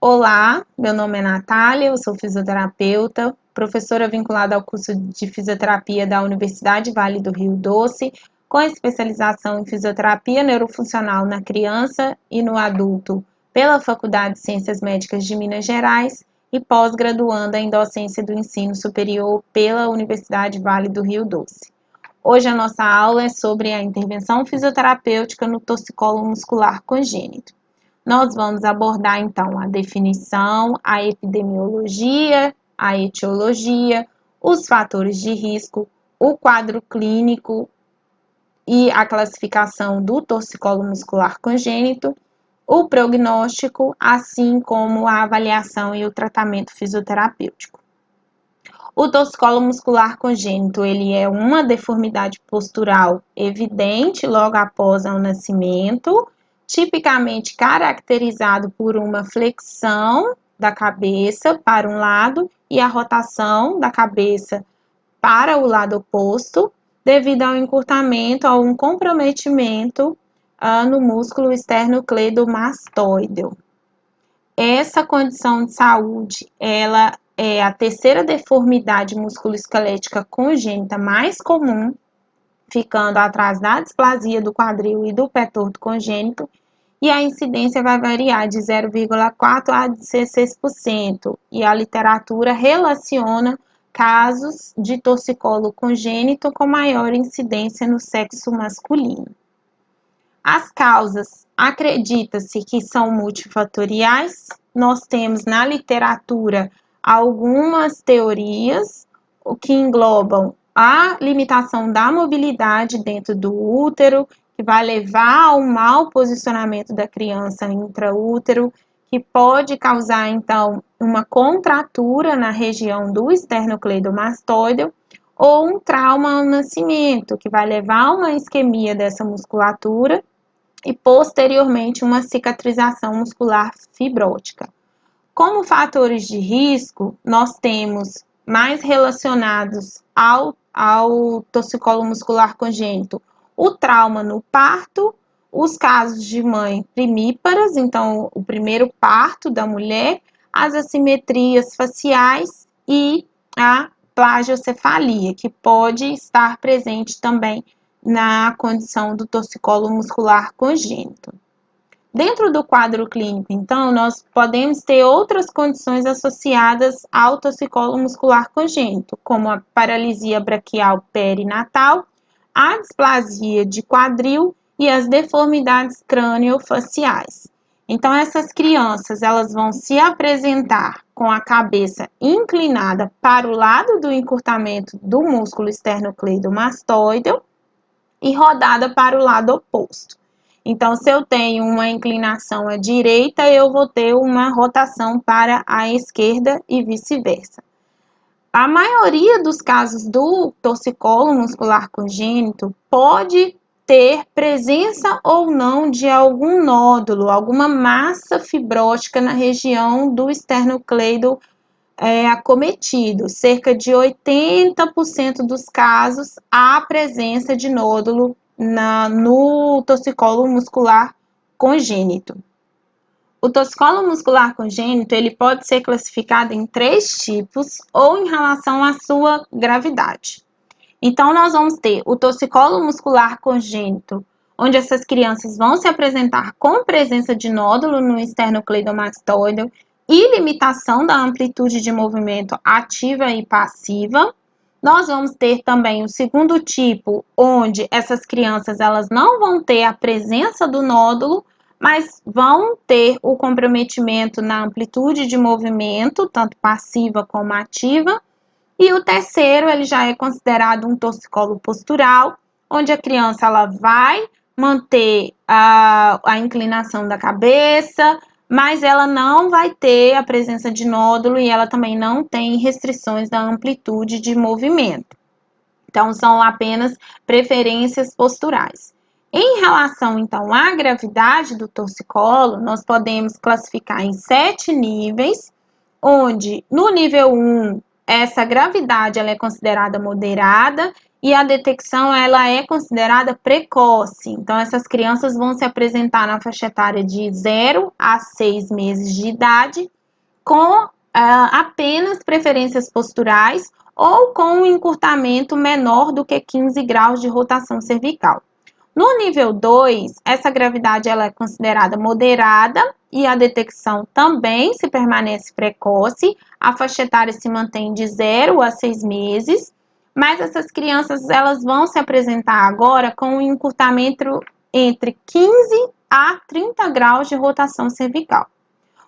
Olá, meu nome é Natália, eu sou fisioterapeuta, professora vinculada ao curso de fisioterapia da Universidade Vale do Rio Doce, com especialização em fisioterapia neurofuncional na criança e no adulto pela Faculdade de Ciências Médicas de Minas Gerais e pós-graduanda em docência do ensino superior pela Universidade Vale do Rio Doce. Hoje a nossa aula é sobre a intervenção fisioterapêutica no torcicolo muscular congênito. Nós vamos abordar, então, a definição, a epidemiologia, a etiologia, os fatores de risco, o quadro clínico e a classificação do torcicolo muscular congênito, o prognóstico, assim como a avaliação e o tratamento fisioterapêutico. O torcicolo muscular congênito, ele é uma deformidade postural evidente logo após o nascimento, tipicamente caracterizado por uma flexão da cabeça para um lado e a rotação da cabeça para o lado oposto, devido ao encurtamento ou um comprometimento no músculo esternocleidomastoide. Essa condição de saúde, ela é a terceira deformidade musculoesquelética congênita mais comum, ficando atrás da displasia do quadril e do pé torto congênito, e a incidência vai variar de 0,4% a 16%, e a literatura relaciona casos de torcicolo congênito com maior incidência no sexo masculino. As causas acredita-se que são multifatoriais. Nós temos na literatura algumas teorias que englobam a limitação da mobilidade dentro do útero, que vai levar ao mau posicionamento da criança intraútero, que pode causar, então, uma contratura na região do esternocleidomastoide, ou um trauma ao nascimento, que vai levar a uma isquemia dessa musculatura e, posteriormente, uma cicatrização muscular fibrótica. Como fatores de risco, nós temos mais relacionados ao torcicolo muscular congênito, o trauma no parto, os casos de mãe primíparas, então o primeiro parto da mulher, as assimetrias faciais e a plagiocefalia, que pode estar presente também na condição do torcicolo muscular congênito. Dentro do quadro clínico, então, nós podemos ter outras condições associadas ao torcicolo muscular congênito, como a paralisia braquial perinatal, a displasia de quadril e as deformidades crâniofaciais. Então, essas crianças, elas vão se apresentar com a cabeça inclinada para o lado do encurtamento do músculo esternocleidomastoide e rodada para o lado oposto. Então, se eu tenho uma inclinação à direita, eu vou ter uma rotação para a esquerda e vice-versa. A maioria dos casos do torcicolo muscular congênito pode ter presença ou não de algum nódulo, alguma massa fibrótica na região do esternocleido acometido. Cerca de 80% dos casos há presença de nódulo no torcicolo muscular congênito. O torcicolo muscular congênito, ele pode ser classificado em 3 tipos ou em relação à sua gravidade. Então, nós vamos ter o torcicolo muscular congênito, onde essas crianças vão se apresentar com presença de nódulo no esternocleidomastoide e limitação da amplitude de movimento ativa e passiva. Nós vamos ter também o segundo tipo, onde essas crianças elas não vão ter a presença do nódulo, mas vão ter o comprometimento na amplitude de movimento, tanto passiva como ativa. E o terceiro, ele já é considerado um torcicolo postural, onde a criança ela vai manter a inclinação da cabeça, mas ela não vai ter a presença de nódulo e ela também não tem restrições da amplitude de movimento. Então, são apenas preferências posturais. Em relação, então, à gravidade do torcicolo, nós podemos classificar em 7 níveis, onde no nível 1, essa gravidade ela é considerada moderada e a detecção ela é considerada precoce. Então, essas crianças vão se apresentar na faixa etária de 0 a 6 meses de idade, com apenas preferências posturais ou com um encurtamento menor do que 15 graus de rotação cervical. No nível 2, essa gravidade ela é considerada moderada e a detecção também se permanece precoce. A faixa etária se mantém de 0 a 6 meses, mas essas crianças elas vão se apresentar agora com um encurtamento entre 15 a 30 graus de rotação cervical.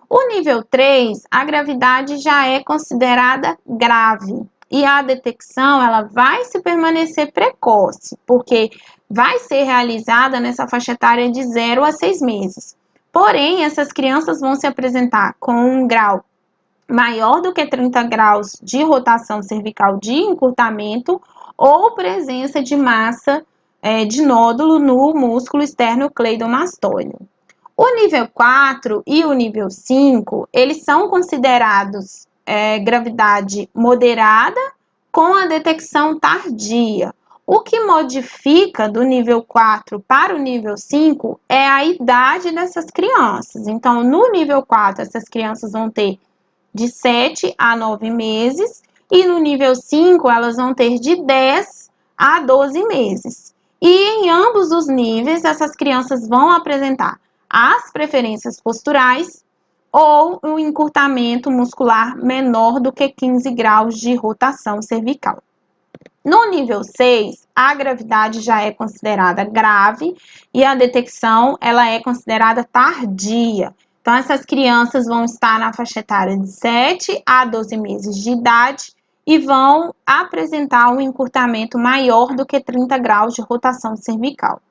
O nível 3, a gravidade já é considerada grave e a detecção ela vai se permanecer precoce, porque vai ser realizada nessa faixa etária de 0 a 6 meses. Porém, essas crianças vão se apresentar com um grau maior do que 30 graus de rotação cervical de encurtamento ou presença de massa de nódulo no músculo esternocleidomastoide. O nível 4 e o nível 5, eles são considerados gravidade moderada com a detecção tardia. O que modifica do nível 4 para o nível 5 é a idade dessas crianças. Então, no nível 4, essas crianças vão ter de 7 a 9 meses e no nível 5, elas vão ter de 10 a 12 meses. E em ambos os níveis, essas crianças vão apresentar as preferências posturais ou o encurtamento muscular menor do que 15 graus de rotação cervical. No nível 6, a gravidade já é considerada grave e a detecção ela é considerada tardia. Então, essas crianças vão estar na faixa etária de 7 a 12 meses de idade e vão apresentar um encurtamento maior do que 30 graus de rotação cervical.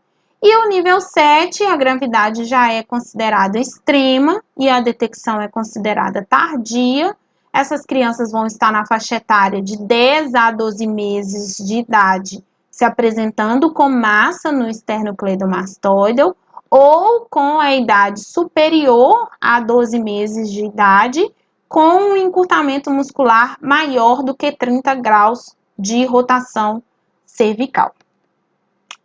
E o nível 7, a gravidade já é considerada extrema e a detecção é considerada tardia. Essas crianças vão estar na faixa etária de 10 a 12 meses de idade, se apresentando com massa no esternocleidomastoide ou com a idade superior a 12 meses de idade, com um encurtamento muscular maior do que 30 graus de rotação cervical.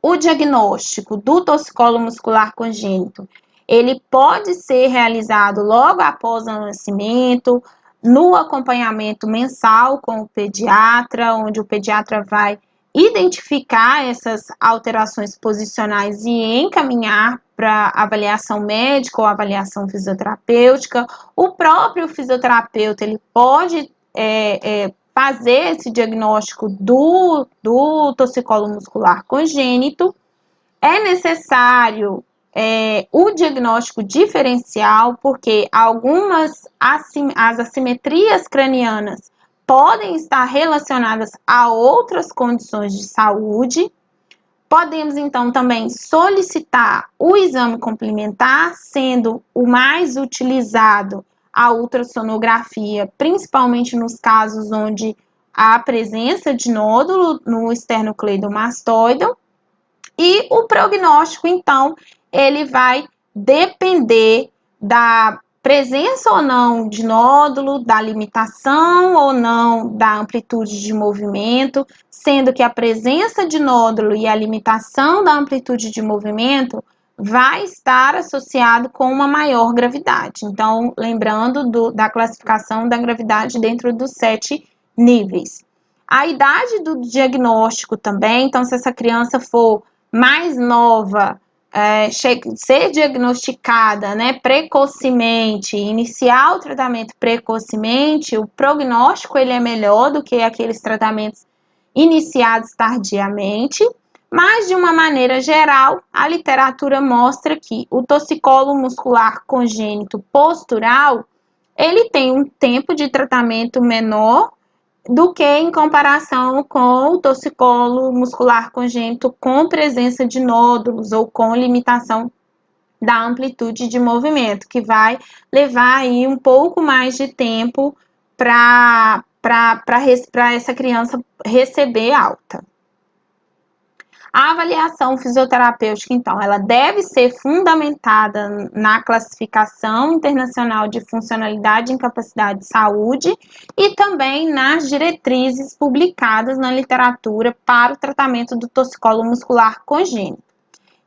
O diagnóstico do torcicolo muscular congênito, ele pode ser realizado logo após o nascimento, no acompanhamento mensal com o pediatra, onde o pediatra vai identificar essas alterações posicionais e encaminhar para avaliação médica ou avaliação fisioterapêutica. O próprio fisioterapeuta ele pode fazer esse diagnóstico do torcicolo muscular congênito. É necessário o diagnóstico diferencial, porque algumas as assimetrias cranianas podem estar relacionadas a outras condições de saúde. Podemos, então, também solicitar o exame complementar, sendo o mais utilizado a ultrassonografia, principalmente nos casos onde há presença de nódulo no esternocleidomastoide. E o prognóstico, então, ele vai depender da presença ou não de nódulo, da limitação ou não da amplitude de movimento, sendo que a presença de nódulo e a limitação da amplitude de movimento vai estar associado com uma maior gravidade. Então, lembrando da classificação da gravidade dentro dos 7 níveis. A idade do diagnóstico também, então, se essa criança for mais nova, ser diagnosticada, precocemente, iniciar o tratamento precocemente, o prognóstico ele é melhor do que aqueles tratamentos iniciados tardiamente, mas de uma maneira geral, a literatura mostra que o torcicolo muscular congênito postural, ele tem um tempo de tratamento menor do que em comparação com o torcicolo muscular congênito com presença de nódulos ou com limitação da amplitude de movimento, que vai levar aí um pouco mais de tempo para essa criança receber alta. A avaliação fisioterapêutica, então, ela deve ser fundamentada na classificação internacional de funcionalidade, incapacidade de saúde e também nas diretrizes publicadas na literatura para o tratamento do torcicolo muscular congênito.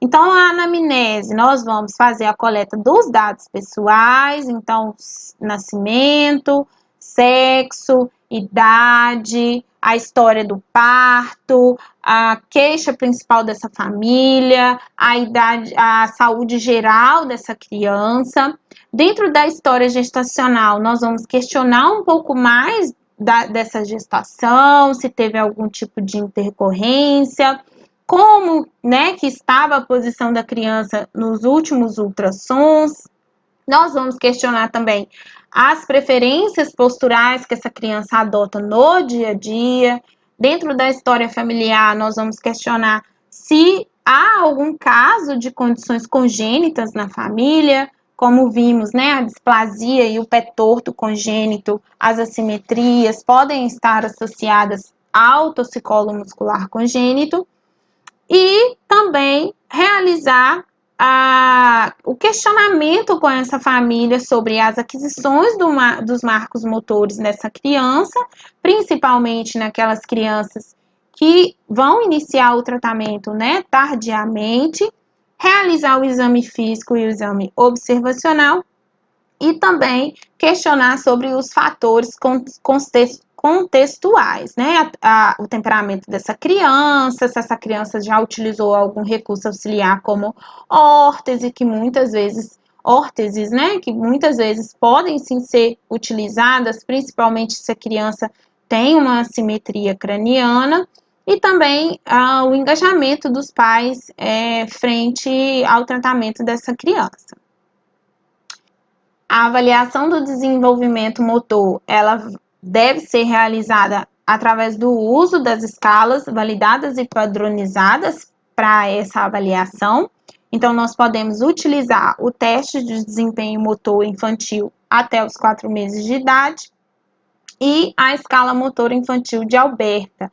Então, a anamnese, nós vamos fazer a coleta dos dados pessoais, então, nascimento, sexo, idade, a história do parto, a queixa principal dessa família, a idade, a saúde geral dessa criança. Dentro da história gestacional, nós vamos questionar um pouco mais dessa gestação, se teve algum tipo de intercorrência, como, né, que estava a posição da criança nos últimos ultrassons. Nós vamos questionar também as preferências posturais que essa criança adota no dia a dia. Dentro da história familiar, nós vamos questionar se há algum caso de condições congênitas na família, como vimos, né, a displasia e o pé torto congênito, as assimetrias podem estar associadas ao torcicolo muscular congênito. E também realizar o questionamento com essa família sobre as aquisições dos marcos motores dessa criança, principalmente naquelas crianças que vão iniciar o tratamento, né, tardiamente, realizar o exame físico e o exame observacional e também questionar sobre os fatores contextuais, né? O temperamento dessa criança, se essa criança já utilizou algum recurso auxiliar como órtese, órteses, né? Que muitas vezes podem sim ser utilizadas, principalmente se a criança tem uma assimetria craniana, e também o engajamento dos pais frente ao tratamento dessa criança. A avaliação do desenvolvimento motor, ela deve ser realizada através do uso das escalas validadas e padronizadas para essa avaliação. Então, nós podemos utilizar o teste de desempenho motor infantil até os 4 meses de idade e a escala motor infantil de Alberta,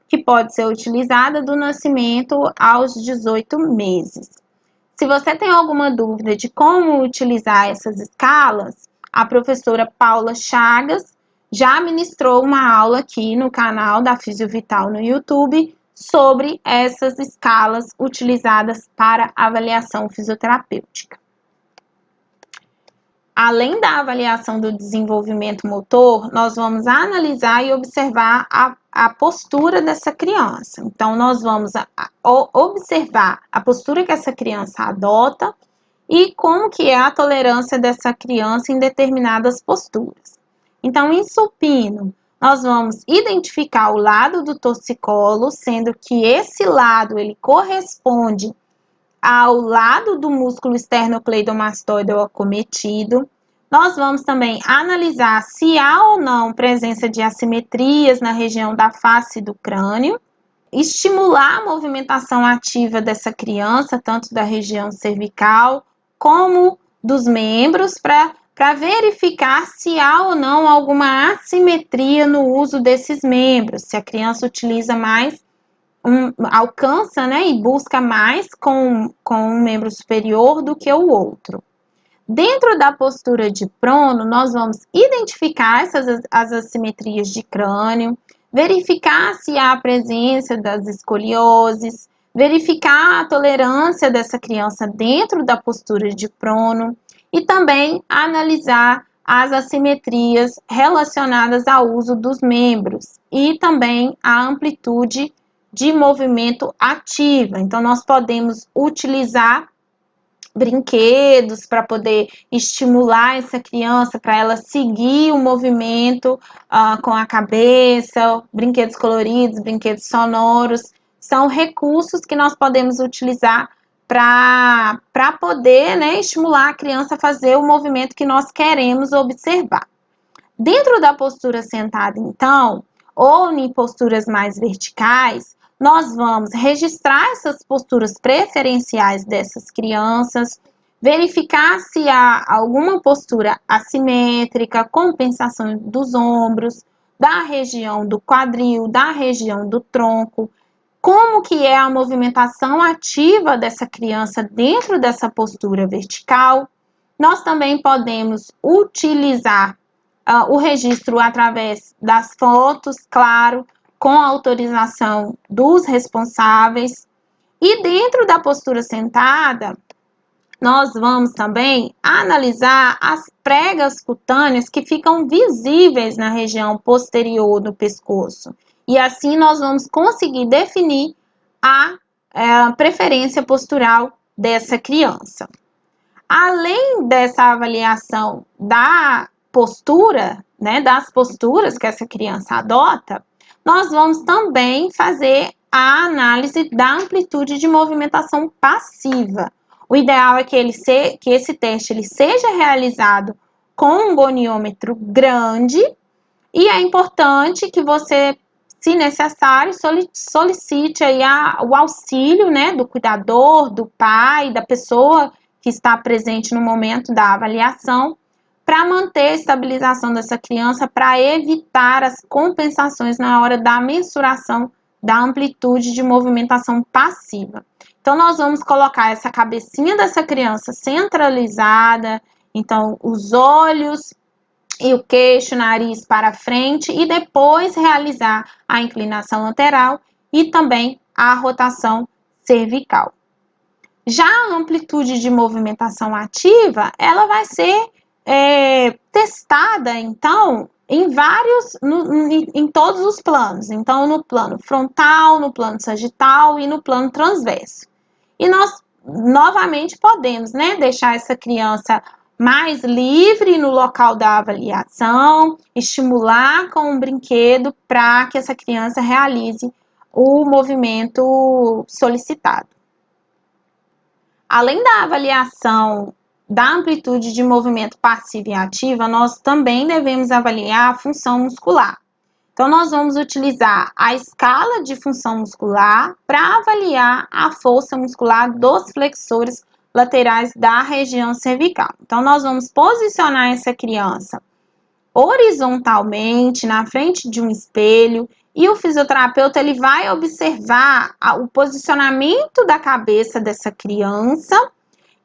que pode ser utilizada do nascimento aos 18 meses. Se você tem alguma dúvida de como utilizar essas escalas, a professora Paula Chagas já ministrou uma aula aqui no canal da Fisiovital no YouTube sobre essas escalas utilizadas para avaliação fisioterapêutica. Além da avaliação do desenvolvimento motor, nós vamos analisar e observar a postura dessa criança. Então, nós vamos observar a postura que essa criança adota e como que é a tolerância dessa criança em determinadas posturas. Então, em supino, nós vamos identificar o lado do torcicolo, sendo que esse lado ele corresponde ao lado do músculo esternocleidomastoide acometido. Nós vamos também analisar se há ou não presença de assimetrias na região da face do crânio, estimular a movimentação ativa dessa criança, tanto da região cervical como dos membros, para verificar se há ou não alguma assimetria no uso desses membros, se a criança utiliza mais alcança, né, e busca mais com um membro superior do que o outro. Dentro da postura de prono, nós vamos identificar as assimetrias de crânio, verificar se há a presença das escolioses, verificar a tolerância dessa criança dentro da postura de prono e também analisar as assimetrias relacionadas ao uso dos membros e também a amplitude de movimento ativa. Então, nós podemos utilizar brinquedos para poder estimular essa criança, para ela seguir o movimento com a cabeça, brinquedos coloridos, brinquedos sonoros, são recursos que nós podemos utilizar para poder, né, estimular a criança a fazer o movimento que nós queremos observar. Dentro da postura sentada, então, ou em posturas mais verticais, nós vamos registrar essas posturas preferenciais dessas crianças, verificar se há alguma postura assimétrica, compensação dos ombros, da região do quadril, da região do tronco, como que é a movimentação ativa dessa criança dentro dessa postura vertical. Nós também podemos utilizar o registro através das fotos, claro, com a autorização dos responsáveis. E dentro da postura sentada, nós vamos também analisar as pregas cutâneas que ficam visíveis na região posterior do pescoço. E assim nós vamos conseguir definir a preferência postural dessa criança. Além dessa avaliação da postura, né, das posturas que essa criança adota, nós vamos também fazer a análise da amplitude de movimentação passiva. O ideal é que esse teste ele seja realizado com um goniômetro grande e é importante que você, se necessário, solicite aí o auxílio, né, do cuidador, do pai, da pessoa que está presente no momento da avaliação, para manter a estabilização dessa criança, para evitar as compensações na hora da mensuração da amplitude de movimentação passiva. Então, nós vamos colocar essa cabecinha dessa criança centralizada, então, os olhos e o queixo, nariz para frente e depois realizar a inclinação lateral e também a rotação cervical. Já a amplitude de movimentação ativa, ela vai ser testada, então, em todos os planos. Então, no plano frontal, no plano sagital e no plano transverso. E nós, novamente, podemos, né, deixar essa criança mais livre no local da avaliação, estimular com um brinquedo para que essa criança realize o movimento solicitado. Além da avaliação da amplitude de movimento passiva e ativa, nós também devemos avaliar a função muscular. Então, nós vamos utilizar a escala de função muscular para avaliar a força muscular dos flexores laterais da região cervical. Então, nós vamos posicionar essa criança horizontalmente na frente de um espelho e o fisioterapeuta ele vai observar o posicionamento da cabeça dessa criança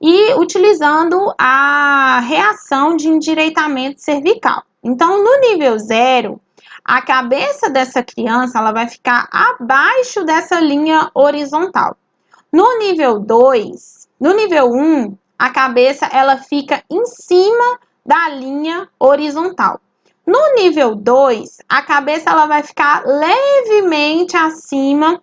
e utilizando a reação de endireitamento cervical. Então, no nível 0, a cabeça dessa criança ela vai ficar abaixo dessa linha horizontal. No nível 2, no nível 1, a cabeça ela fica em cima da linha horizontal. No nível 2, a cabeça ela vai ficar levemente acima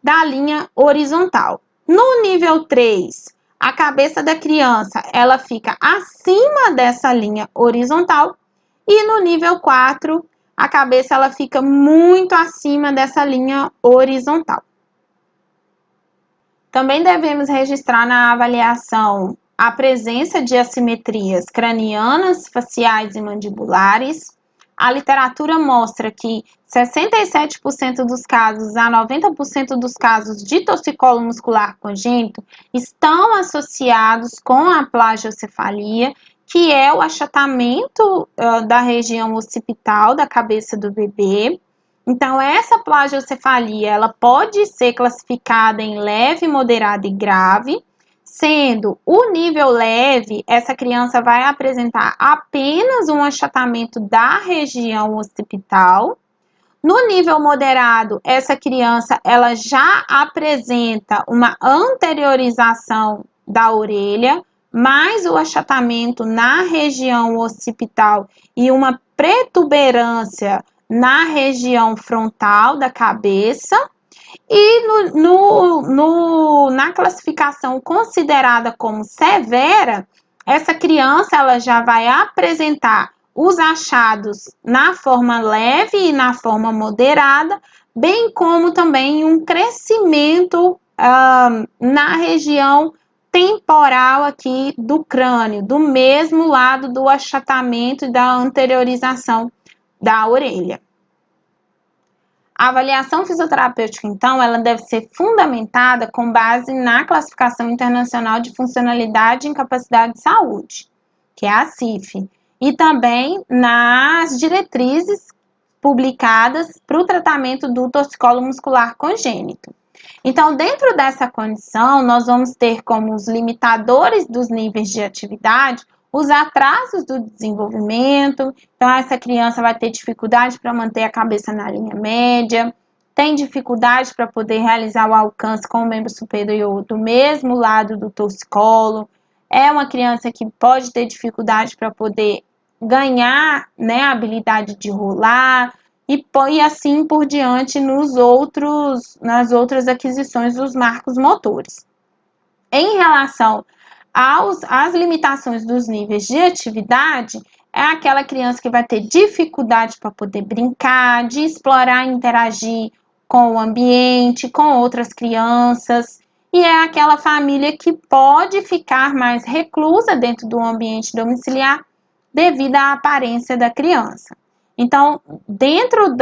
da linha horizontal. No nível 3, a cabeça da criança ela fica acima dessa linha horizontal. E no nível 4, a cabeça ela fica muito acima dessa linha horizontal. Também devemos registrar na avaliação a presença de assimetrias cranianas, faciais e mandibulares. A literatura mostra que 67% dos casos a 90% dos casos de torcicolo muscular congênito estão associados com a plagiocefalia, que é o achatamento da região occipital da cabeça do bebê. Então, essa plagiocefalia, ela pode ser classificada em leve, moderada e grave, sendo o nível leve, essa criança vai apresentar apenas um achatamento da região occipital. No nível moderado, essa criança, ela já apresenta uma anteriorização da orelha, mais o achatamento na região occipital e uma protuberância na região frontal da cabeça. E na classificação considerada como severa, essa criança ela já vai apresentar os achados na forma leve e na forma moderada, bem como também um crescimento na região temporal aqui do crânio, do mesmo lado do achatamento e da anteriorização da orelha. A avaliação fisioterapêutica, então, ela deve ser fundamentada com base na Classificação Internacional de Funcionalidade e Incapacidade de Saúde, que é a CIF, e também nas diretrizes publicadas para o tratamento do torcicolo muscular congênito. Então, dentro dessa condição, nós vamos ter como os limitadores dos níveis de atividade os atrasos do desenvolvimento. Então, essa criança vai ter dificuldade para manter a cabeça na linha média, tem dificuldade para poder realizar o alcance com o membro superior do mesmo lado do torcicolo. É uma criança que pode ter dificuldade para poder ganhar, né, a habilidade de rolar e assim por diante nas outras aquisições dos marcos motores. Em relação às limitações dos níveis de atividade, é aquela criança que vai ter dificuldade para poder brincar, de explorar e interagir com o ambiente, com outras crianças, e é aquela família que pode ficar mais reclusa dentro do ambiente domiciliar devido à aparência da criança. Então, dentro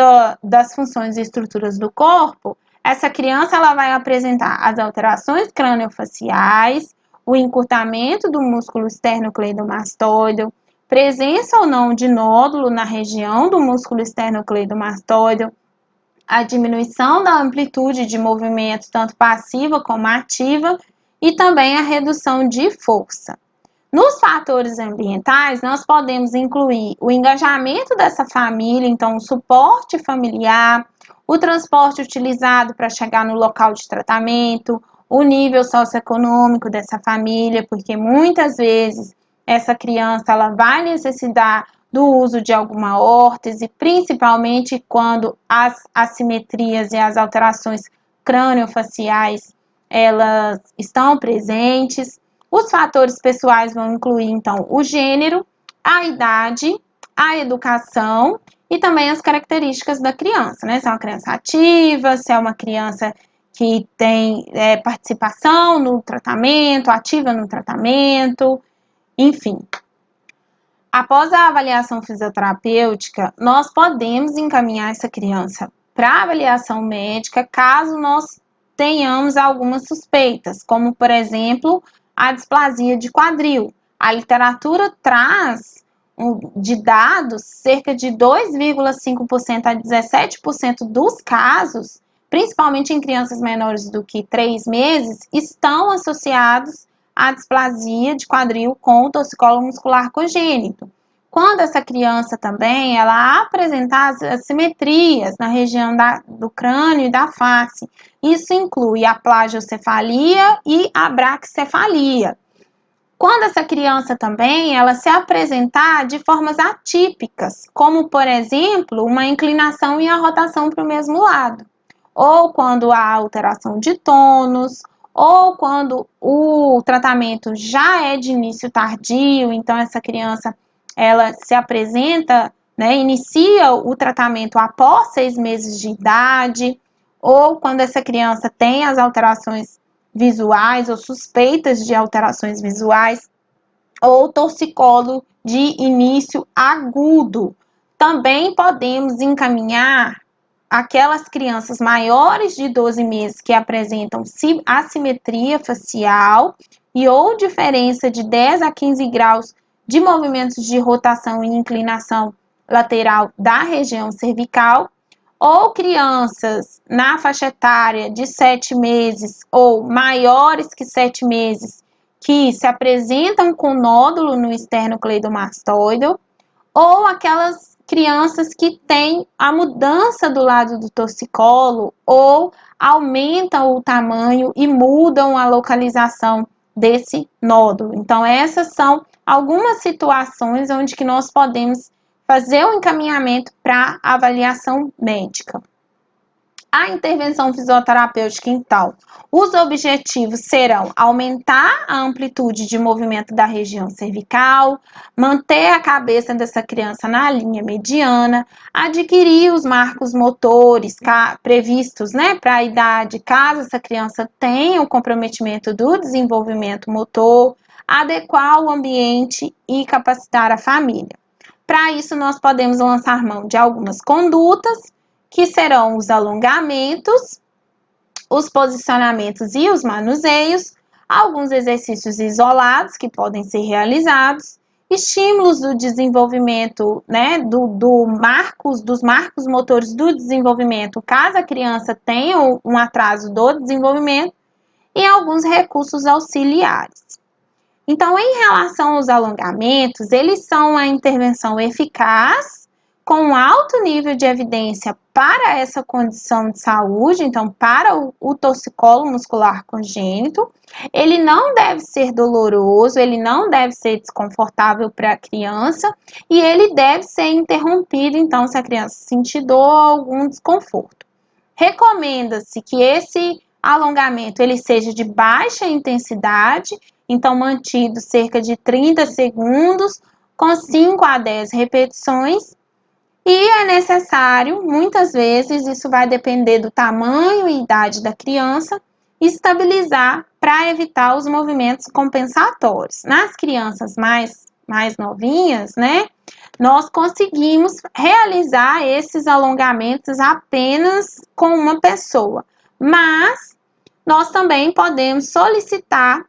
das funções e estruturas do corpo, essa criança ela vai apresentar as alterações craniofaciais, o encurtamento do músculo esternocleidomastoideo, presença ou não de nódulo na região do músculo esternocleidomastoideo, a diminuição da amplitude de movimento, tanto passiva como ativa, e também a redução de força. Nos fatores ambientais, nós podemos incluir o engajamento dessa família, então o suporte familiar, o transporte utilizado para chegar no local de tratamento, o nível socioeconômico dessa família, porque muitas vezes essa criança ela vai necessitar do uso de alguma órtese, principalmente quando as assimetrias e as alterações craniofaciais elas estão presentes. Os fatores pessoais vão incluir, então, o gênero, a idade, a educação e também as características da criança, né? Se é uma criança ativa, se é uma criança que tem participação no tratamento, ativa no tratamento, enfim. Após a avaliação fisioterapêutica, nós podemos encaminhar essa criança para avaliação médica caso nós tenhamos algumas suspeitas, como, por exemplo, a displasia de quadril. A literatura traz de dados cerca de 2,5% a 17% dos casos, principalmente em crianças menores do que 3 meses, estão associados à displasia de quadril com o torcicolo muscular congênito. Quando essa criança também ela apresentar as assimetrias na região do crânio e da face, isso inclui a plagiocefalia e a braquicefalia. Quando essa criança também ela se apresentar de formas atípicas, como por exemplo uma inclinação e a rotação para o mesmo lado, ou quando há alteração de tônus, ou quando o tratamento já é de início tardio, então essa criança ela se apresenta, né, inicia o tratamento após 6 meses de idade, ou quando essa criança tem as alterações visuais ou suspeitas de alterações visuais, ou torcicolo de início agudo. Também podemos encaminhar aquelas crianças maiores de 12 meses que apresentam assimetria facial e ou diferença de 10 a 15 graus de movimentos de rotação e inclinação lateral da região cervical, ou crianças na faixa etária de 7 meses ou maiores que 7 meses que se apresentam com nódulo no esternocleidomastoideo, ou aquelas crianças que têm a mudança do lado do torcicolo ou aumentam o tamanho e mudam a localização desse nódulo. Então, essas são algumas situações onde que nós podemos fazer o encaminhamento para avaliação médica. A intervenção fisioterapêutica, então, os objetivos serão aumentar a amplitude de movimento da região cervical, manter a cabeça dessa criança na linha mediana, adquirir os marcos motores previstos, né, para a idade, caso essa criança tenha o comprometimento do desenvolvimento motor, adequar o ambiente e capacitar a família. Para isso, nós podemos lançar mão de algumas condutas, que serão os alongamentos, os posicionamentos e os manuseios, alguns exercícios isolados que podem ser realizados estímulos do desenvolvimento, né, dos marcos motores do desenvolvimento, caso a criança tenha um atraso do desenvolvimento, e alguns recursos auxiliares. Então, em relação aos alongamentos, eles são uma intervenção eficaz, com alto nível de evidência para essa condição de saúde, então, para o torcicolo muscular congênito. Ele não deve ser doloroso, ele não deve ser desconfortável para a criança, e ele deve ser interrompido, então, se a criança sentir dor ou algum desconforto. Recomenda-se que esse alongamento ele seja de baixa intensidade, então mantido cerca de 30 segundos, com 5 a 10 repetições, e é necessário, muitas vezes, isso vai depender do tamanho e idade da criança, estabilizar para evitar os movimentos compensatórios. Nas crianças mais novinhas, né, nós conseguimos realizar esses alongamentos apenas com uma pessoa, mas nós também podemos solicitar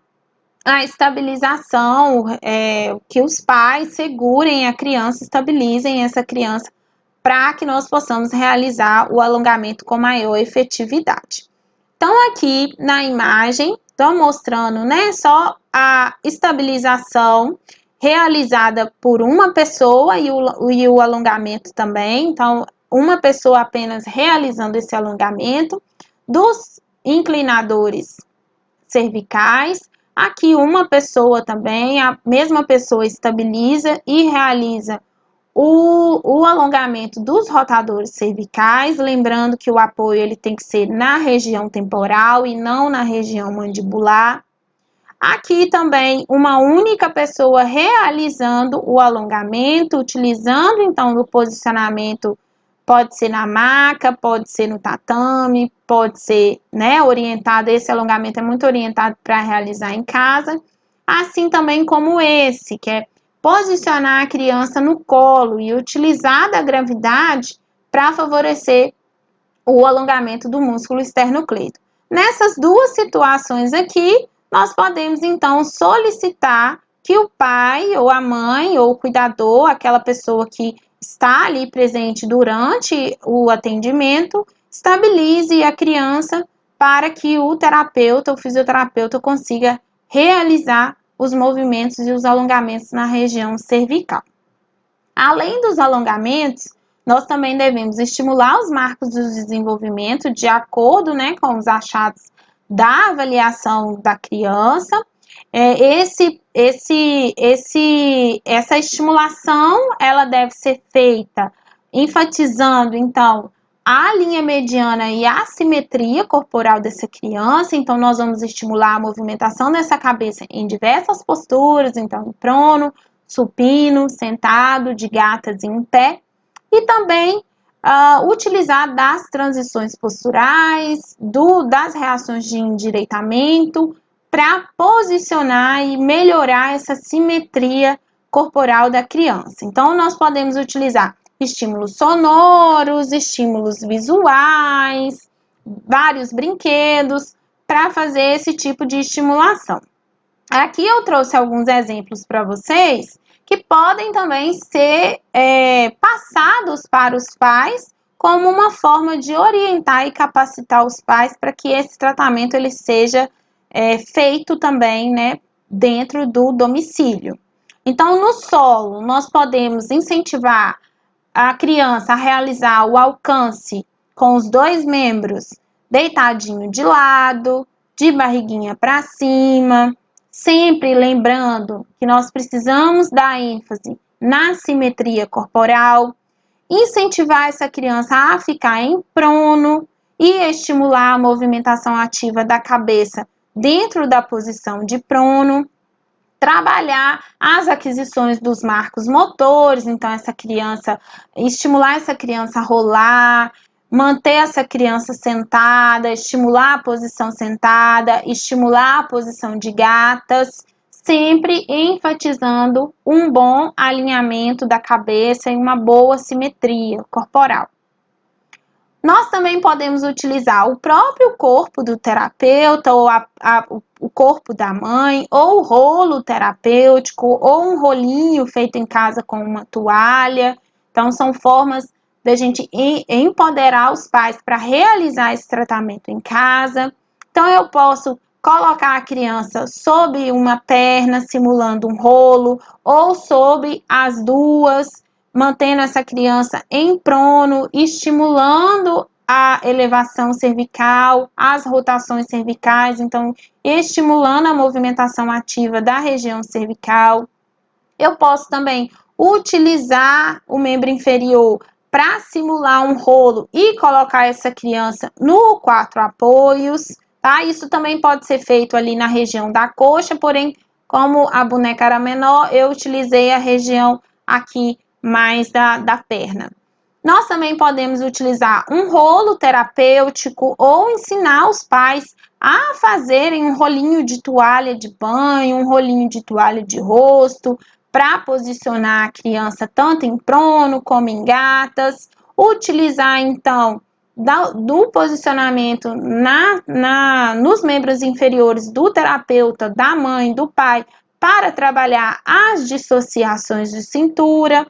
a estabilização, que os pais segurem a criança, estabilizem essa criança para que nós possamos realizar o alongamento com maior efetividade. Então, aqui na imagem, estou mostrando, né, só a estabilização realizada por uma pessoa e o alongamento também. Então, uma pessoa apenas realizando esse alongamento dos inclinadores cervicais. Aqui uma pessoa também, a mesma pessoa estabiliza e realiza o alongamento dos rotadores cervicais, lembrando que o apoio ele tem que ser na região temporal e não na região mandibular. Aqui também uma única pessoa realizando o alongamento, utilizando então o posicionamento, pode ser na maca, pode ser no tatame, pode ser, né, orientado, esse alongamento é muito orientado para realizar em casa, assim também como esse, que é posicionar a criança no colo e utilizar da gravidade para favorecer o alongamento do músculo esternocleido. Nessas duas situações aqui, nós podemos então solicitar que o pai ou a mãe ou o cuidador, aquela pessoa que está ali presente durante o atendimento, estabilize a criança para que o terapeuta, o fisioterapeuta consiga realizar os movimentos e os alongamentos na região cervical. Além dos alongamentos, nós também devemos estimular os marcos do desenvolvimento de acordo, né, com os achados da avaliação da criança. Essa estimulação, ela deve ser feita enfatizando, então, a linha mediana e a simetria corporal dessa criança. Então, nós vamos estimular a movimentação dessa cabeça em diversas posturas, então, prono, supino, sentado, de gatas e em pé. E também utilizar das transições posturais, das reações de endireitamento, para posicionar e melhorar essa simetria corporal da criança. Então, nós podemos utilizar estímulos sonoros, estímulos visuais, vários brinquedos para fazer esse tipo de estimulação. Aqui eu trouxe alguns exemplos para vocês que podem também ser passados para os pais como uma forma de orientar e capacitar os pais para que esse tratamento ele seja feito também, né, dentro do domicílio. Então, no solo, nós podemos incentivar a criança a realizar o alcance com os dois membros deitadinho de lado, de barriguinha para cima, sempre lembrando que nós precisamos dar ênfase na simetria corporal, incentivar essa criança a ficar em prono e estimular a movimentação ativa da cabeça dentro da posição de prono, trabalhar as aquisições dos marcos motores, então estimular essa criança a rolar, manter essa criança sentada, estimular a posição sentada, estimular a posição de gatas, sempre enfatizando um bom alinhamento da cabeça e uma boa simetria corporal. Nós também podemos utilizar o próprio corpo do terapeuta, ou o corpo da mãe, ou o rolo terapêutico, ou um rolinho feito em casa com uma toalha. Então, são formas da gente empoderar os pais para realizar esse tratamento em casa. Então, eu posso colocar a criança sob uma perna, simulando um rolo, ou sob as duas, mantendo essa criança em prono, estimulando a elevação cervical, as rotações cervicais, então estimulando a movimentação ativa da região cervical. Eu posso também utilizar o membro inferior para simular um rolo e colocar essa criança no 4 apoios, tá? Isso também pode ser feito ali na região da coxa, porém, como a boneca era menor, eu utilizei a região aqui mais da perna. Nós também podemos utilizar um rolo terapêutico ou ensinar os pais a fazerem um rolinho de toalha de banho, um rolinho de toalha de rosto, para posicionar a criança tanto em prono como em utilizar então do posicionamento nos membros inferiores do terapeuta, da mãe, do pai, para trabalhar as dissociações de cintura,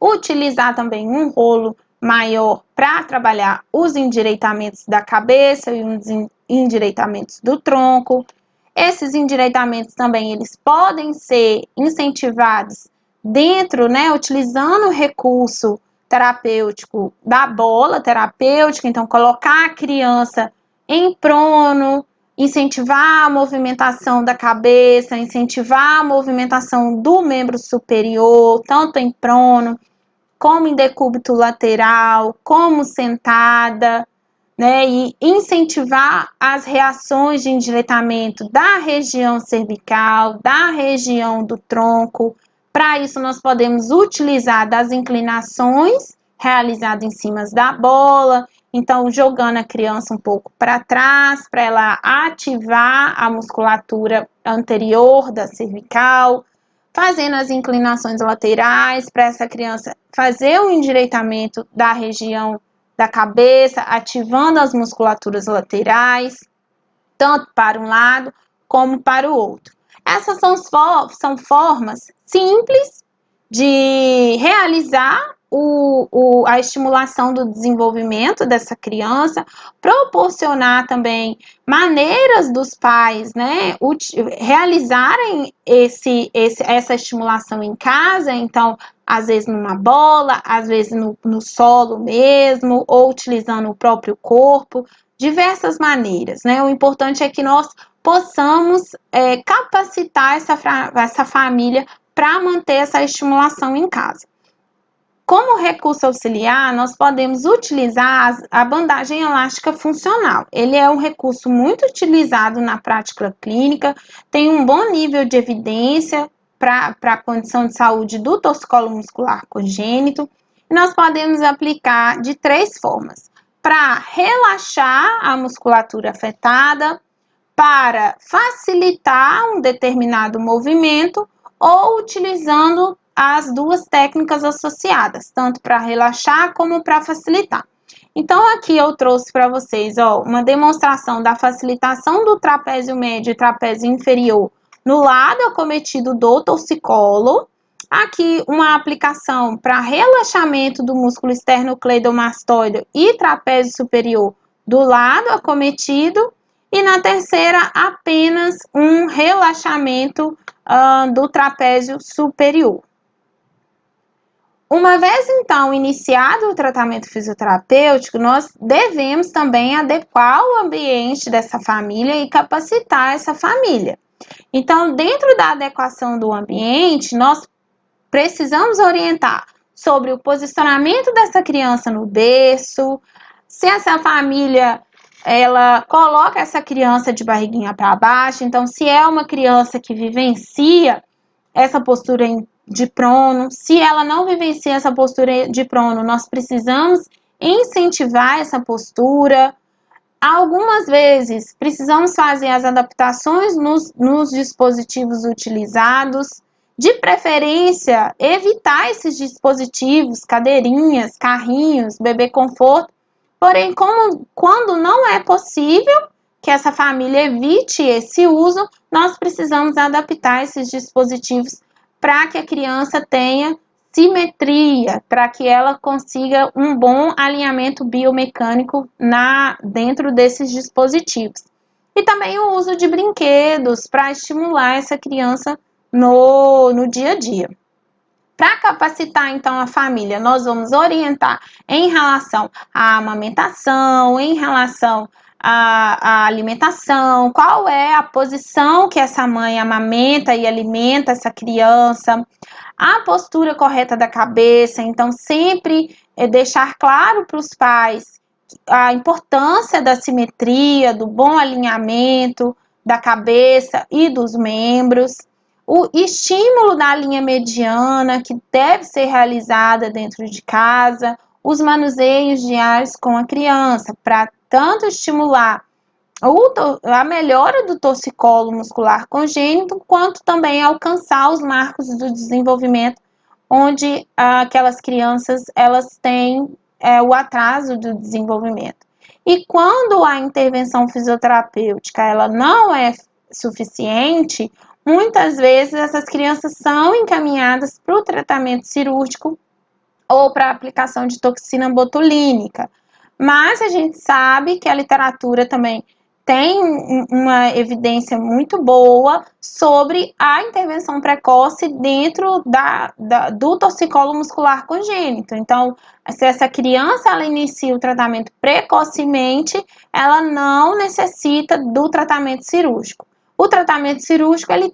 utilizar também um rolo maior para trabalhar os endireitamentos da cabeça e os endireitamentos do tronco. Esses endireitamentos também, eles podem ser incentivados dentro, né, utilizando o recurso terapêutico da bola terapêutica, então colocar a criança em prono, incentivar a movimentação da cabeça, incentivar a movimentação do membro superior, tanto em prono, como em decúbito lateral, como sentada, né, e incentivar as reações de endireitamento da região cervical, da região do tronco. Para isso, nós podemos utilizar das inclinações realizadas em cima da bola, então jogando a criança um pouco para trás, para ela ativar a musculatura anterior da cervical, fazendo as inclinações laterais para essa criança fazer o endireitamento da região da cabeça, ativando as musculaturas laterais, tanto para um lado como para o outro. Essas são formas simples de realizar a estimulação do desenvolvimento dessa criança, proporcionar também maneiras dos pais, né, realizarem essa estimulação em casa, então, às vezes numa bola, às vezes no solo mesmo, ou utilizando o próprio corpo, diversas maneiras, né? O importante é que nós possamos capacitar essa família para manter essa estimulação em casa. Como recurso auxiliar, nós podemos utilizar a bandagem elástica funcional. Ele é um recurso muito utilizado na prática clínica, tem um bom nível de evidência para a condição de saúde do torcicolo muscular congênito. E nós podemos aplicar de 3 formas: para relaxar a musculatura afetada, para facilitar um determinado movimento, ou utilizando as duas técnicas associadas, tanto para relaxar como para facilitar. Então, aqui eu trouxe para vocês uma demonstração da facilitação do trapézio médio e trapézio inferior no lado acometido do torcicolo. Aqui, uma aplicação para relaxamento do músculo esternocleidomastoide e trapézio superior do lado acometido. E na terceira, apenas um relaxamento do trapézio superior. Uma vez, então, iniciado o tratamento fisioterapêutico, nós devemos também adequar o ambiente dessa família e capacitar essa família. Então, dentro da adequação do ambiente, nós precisamos orientar sobre o posicionamento dessa criança no berço, se essa família ela coloca essa criança de barriguinha para baixo, então se é uma criança que vivencia essa postura de prono, se ela não vivencia essa postura de prono, nós precisamos incentivar essa postura. Algumas vezes precisamos fazer as adaptações nos dispositivos utilizados, de preferência evitar esses dispositivos, cadeirinhas, carrinhos, bebê conforto, Porém, quando não é possível que essa família evite esse uso, nós precisamos adaptar esses dispositivos para que a criança tenha simetria, para que ela consiga um bom alinhamento biomecânico dentro desses dispositivos. E também o uso de brinquedos para estimular essa criança no dia a dia. Para capacitar, então, a família, nós vamos orientar em relação à amamentação, em relação à alimentação, qual é a posição que essa mãe amamenta e alimenta essa criança, a postura correta da cabeça, então sempre deixar claro para os pais a importância da simetria, do bom alinhamento da cabeça e dos membros, o estímulo da linha mediana, que deve ser realizada dentro de casa, os manuseios diários com a criança, para tanto estimular a melhora do torcicolo muscular congênito, quanto também alcançar os marcos do desenvolvimento, onde aquelas crianças elas têm o atraso do desenvolvimento. E quando a intervenção fisioterapêutica ela não é suficiente, muitas vezes essas crianças são encaminhadas para o tratamento cirúrgico ou para a aplicação de toxina botulínica. Mas a gente sabe que a literatura também tem uma evidência muito boa sobre a intervenção precoce dentro do torcicolo muscular congênito. Então, se essa criança ela inicia o tratamento precocemente, ela não necessita do tratamento cirúrgico. O tratamento cirúrgico ele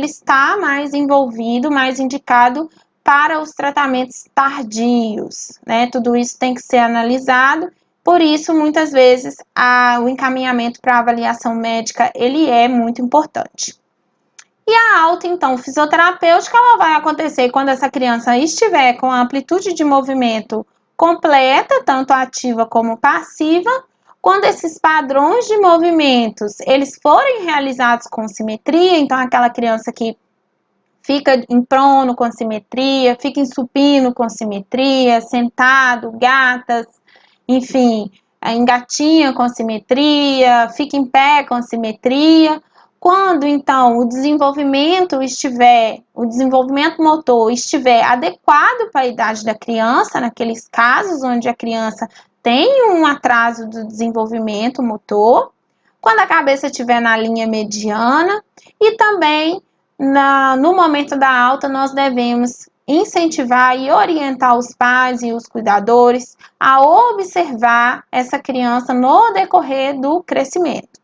está mais envolvido, mais indicado para os tratamentos tardios, né? Tudo isso tem que ser analisado. Por isso, muitas vezes, o encaminhamento para avaliação médica, ele é muito importante. E a alta, então, fisioterapêutica, ela vai acontecer quando essa criança estiver com a amplitude de movimento completa, tanto ativa como passiva, quando esses padrões de movimentos, eles forem realizados com simetria, então aquela criança que fica em prono com simetria, fica em supino com simetria, sentado, gatas, enfim, engatinha com simetria, fica em pé com simetria. Quando, então, o desenvolvimento motor estiver adequado para a idade da criança, naqueles casos onde a criança tem um atraso do desenvolvimento motor, quando a cabeça estiver na linha mediana e também no momento da alta, nós devemos incentivar e orientar os pais e os cuidadores a observar essa criança no decorrer do crescimento,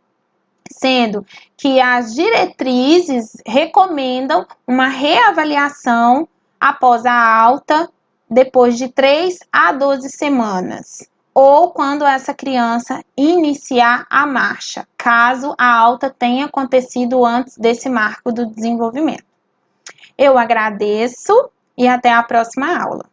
sendo que as diretrizes recomendam uma reavaliação após a alta, depois de 3 a 12 semanas, ou quando essa criança iniciar a marcha, caso a alta tenha acontecido antes desse marco do desenvolvimento. Eu agradeço e até a próxima aula.